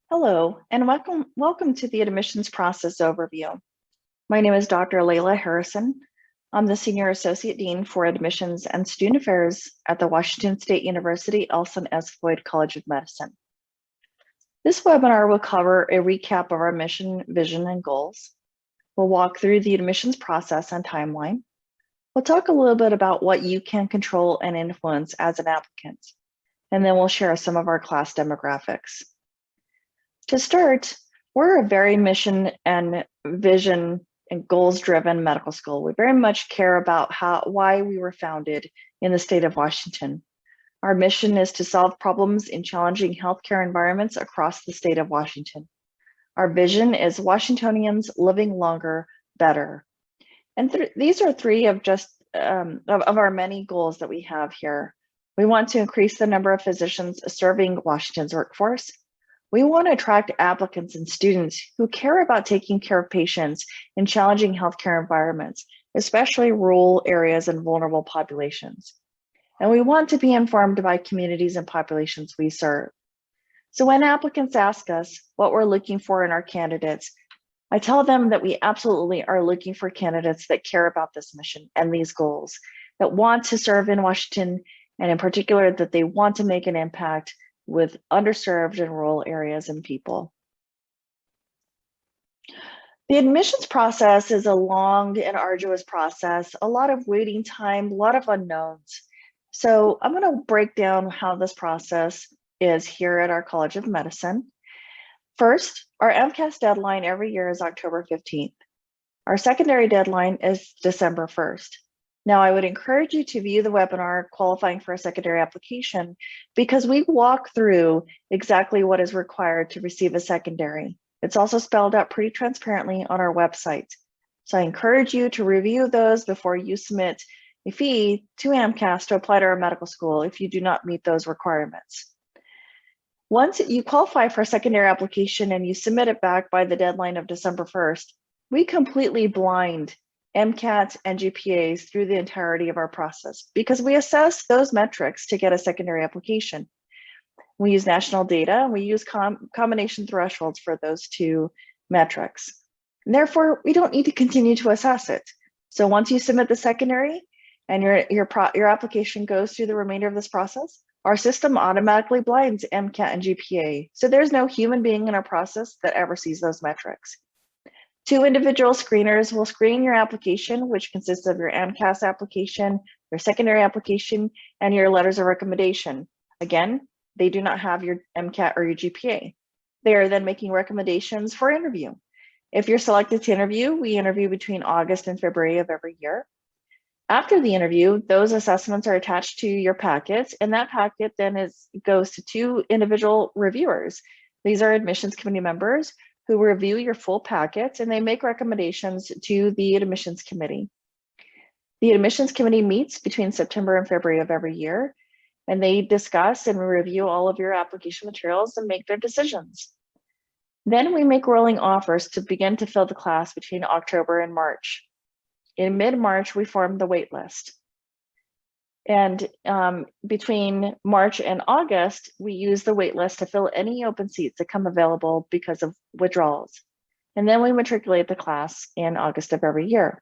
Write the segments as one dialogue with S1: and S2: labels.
S1: Hello, and welcome to the admissions process overview. My name is Dr. Layla Harrison. I'm the Senior Associate Dean for Admissions and Student Affairs at the Washington State University Elson S. Floyd College of Medicine. This webinar will cover a recap of our mission, vision, and goals. We'll walk through the admissions process and timeline. We'll talk a little bit about what you can control and influence as an applicant, and then we'll share some of our class demographics. To start, we're a very mission and vision and goals-driven medical school. We very much care about why we were founded in the state of Washington. Our mission is to solve problems in challenging healthcare environments across the state of Washington. Our vision is Washingtonians living longer, better. And these are three of our many goals that we have here. We want to increase the number of physicians serving Washington's workforce. We want to attract applicants and students who care about taking care of patients in challenging healthcare environments, especially rural areas and vulnerable populations. And we want to be informed by communities and populations we serve. So when applicants ask us what we're looking for in our candidates, I tell them that we absolutely are looking for candidates that care about this mission and these goals, that want to serve in Washington, and in particular, that they want to make an impact with underserved and rural areas and people. The admissions process is a long and arduous process, a lot of waiting time, a lot of unknowns. So I'm going to break down how this process is here at our College of Medicine. First, our MCAS deadline every year is October 15th. Our secondary deadline is December 1st. Now, I would encourage you to view the webinar qualifying for a secondary application because we walk through exactly what is required to receive a secondary. It's also spelled out pretty transparently on our website. So I encourage you to review those before you submit a fee to AMCAS to apply to our medical school if you do not meet those requirements. Once you qualify for a secondary application and you submit it back by the deadline of December 1st, we completely blind MCAT and GPAs through the entirety of our process because we assess those metrics to get a secondary application. We use national data and we use combination thresholds for those two metrics. And therefore, we don't need to continue to assess it. So once you submit the secondary and your application goes through the remainder of this process, our system automatically blinds MCAT and GPA. So there's no human being in our process that ever sees those metrics. 2 individual screeners will screen your application, which consists of your AMCAS application, your secondary application, and your letters of recommendation. Again, they do not have your MCAT or your GPA. They are then making recommendations for interview. If you're selected to interview, we interview between August and February of every year. After the interview, those assessments are attached to your packet, and that packet then goes to 2 individual reviewers. These are admissions committee members who review your full packet and they make recommendations to the admissions committee. The admissions committee meets between September and February of every year, and they discuss and review all of your application materials and make their decisions. Then we make rolling offers to begin to fill the class between October and March. In mid-March, we form the wait list. And between March and August, we use the wait list to fill any open seats that come available because of withdrawals. And then we matriculate the class in August of every year.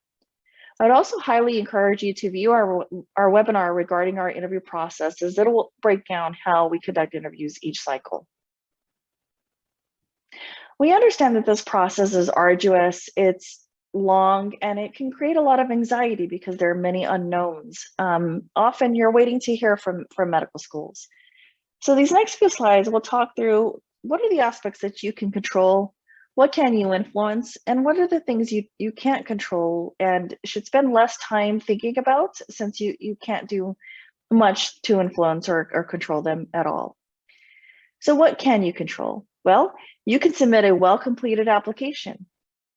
S1: I would also highly encourage you to view our webinar regarding our interview process, as it will break down how we conduct interviews each cycle. We understand that this process is arduous, it's long, and it can create a lot of anxiety because there are many unknowns. Often you're waiting to hear from medical schools. So these next few slides, we'll talk through what are the aspects that you can control, what can you influence, and what are the things you can't control and should spend less time thinking about, since you can't do much to influence or control them at all. So what can you control? Well, you can submit a well-completed application.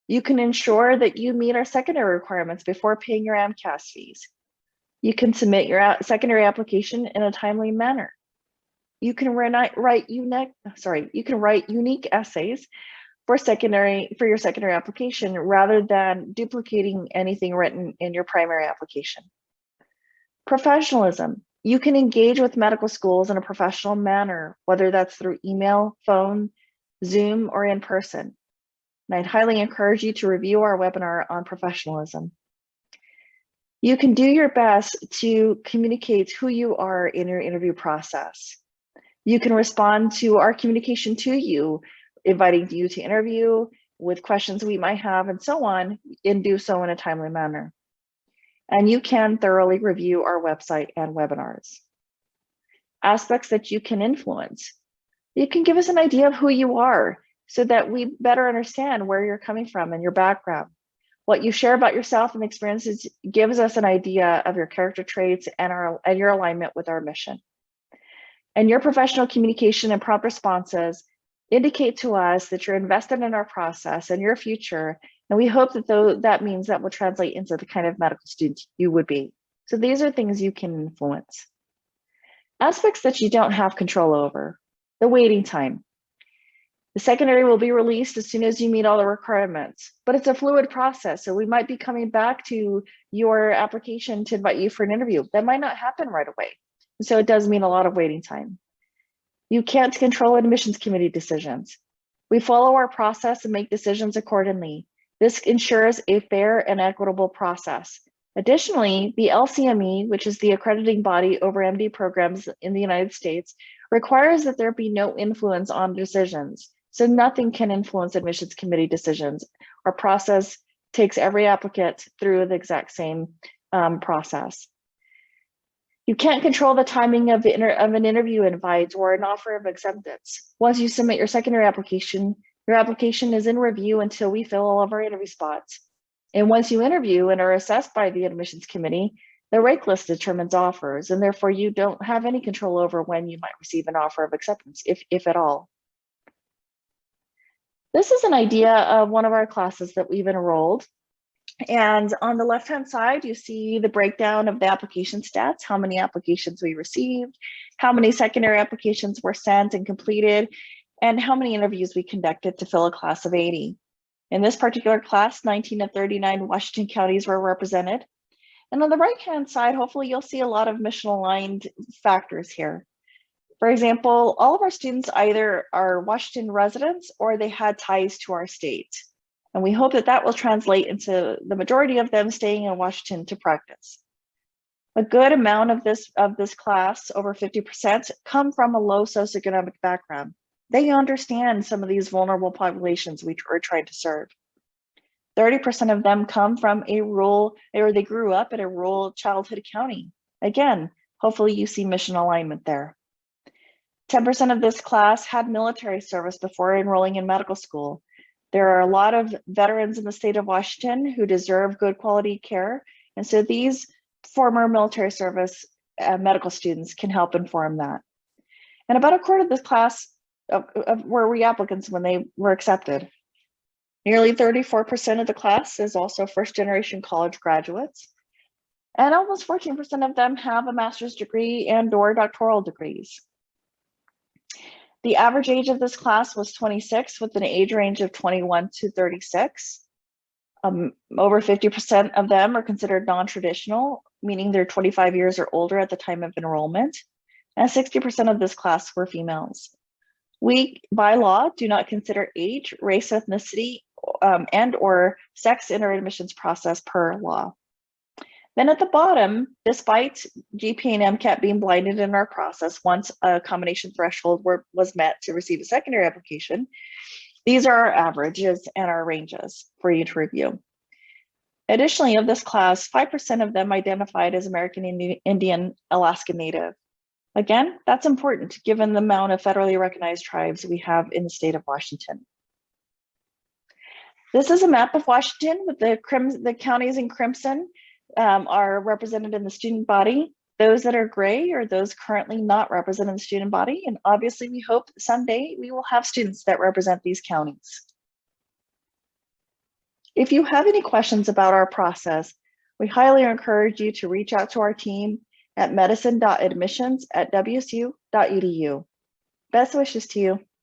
S1: You can ensure that you meet our secondary requirements before paying your AMCAS fees. You can submit your secondary application in a timely manner. You can write unique essays for your secondary application rather than duplicating anything written in your primary application. Professionalism. You can engage with medical schools in a professional manner, whether that's through email, phone, Zoom, or in person. And I'd highly encourage you to review our webinar on professionalism. You can do your best to communicate who you are in your interview process. You can respond to our communication to you, inviting you to interview with questions we might have and so on, and do so in a timely manner. And you can thoroughly review our website and webinars. Aspects that you can influence. You can give us an idea of who you are so that we better understand where you're coming from and your background. What you share about yourself and experiences gives us an idea of your character traits and your alignment with our mission. And your professional communication and prompt responses indicate to us that you're invested in our process and your future. And we hope that that means that will translate into the kind of medical student you would be. So these are things you can influence. Aspects that you don't have control over. The waiting time. The secondary will be released as soon as you meet all the requirements, but it's a fluid process. So we might be coming back to your application to invite you for an interview. That might not happen right away. So it does mean a lot of waiting time. You can't control admissions committee decisions. We follow our process and make decisions accordingly. This ensures a fair and equitable process. Additionally, the LCME, which is the accrediting body over MD programs in the United States, requires that there be no influence on decisions. So nothing can influence admissions committee decisions. Our process takes every applicant through the exact same process. You can't control the timing of an interview invite or an offer of acceptance. Once you submit your secondary application, your application is in review until we fill all of our interview spots. And once you interview and are assessed by the admissions committee, the rate list determines offers, and therefore you don't have any control over when you might receive an offer of acceptance, if at all. This is an idea of one of our classes that we've enrolled. And on the left-hand side, you see the breakdown of the application stats, how many applications we received, how many secondary applications were sent and completed, and how many interviews we conducted to fill a class of 80. In this particular class, 19 of 39 Washington counties were represented. And on the right-hand side, hopefully you'll see a lot of mission-aligned factors here. For example, all of our students either are Washington residents or they had ties to our state. And we hope that that will translate into the majority of them staying in Washington to practice. A good amount of this class, over 50%, come from a low socioeconomic background. They understand some of these vulnerable populations we are trying to serve. 30% of them come from a rural, or they grew up in a rural childhood county. Again, hopefully you see mission alignment there. 10% of this class had military service before enrolling in medical school. There are a lot of veterans in the state of Washington who deserve good quality care. And so these former military service medical students can help inform that. And about a quarter of this class were reapplicants when they were accepted. Nearly 34% of the class is also first-generation college graduates. And almost 14% of them have a master's degree and/or doctoral degrees. The average age of this class was 26, with an age range of 21 to 36. Over 50% of them are considered non-traditional, meaning they're 25 years or older at the time of enrollment. And 60% of this class were females. We, by law, do not consider age, race, ethnicity, and/or sex in our admissions process per law. Then at the bottom, despite GPA and MCAT being blinded in our process, once a combination threshold was met to receive a secondary application, these are our averages and our ranges for you to review. Additionally, of this class, 5% of them identified as American Indian Alaska Native. Again, that's important given the amount of federally recognized tribes we have in the state of Washington. This is a map of Washington with the counties in crimson are represented in the student body. Those that are gray are those currently not represented in the student body. And obviously we hope someday we will have students that represent these counties. If you have any questions about our process, we highly encourage you to reach out to our team at medicine.admissions@wsu.edu. Best wishes to you.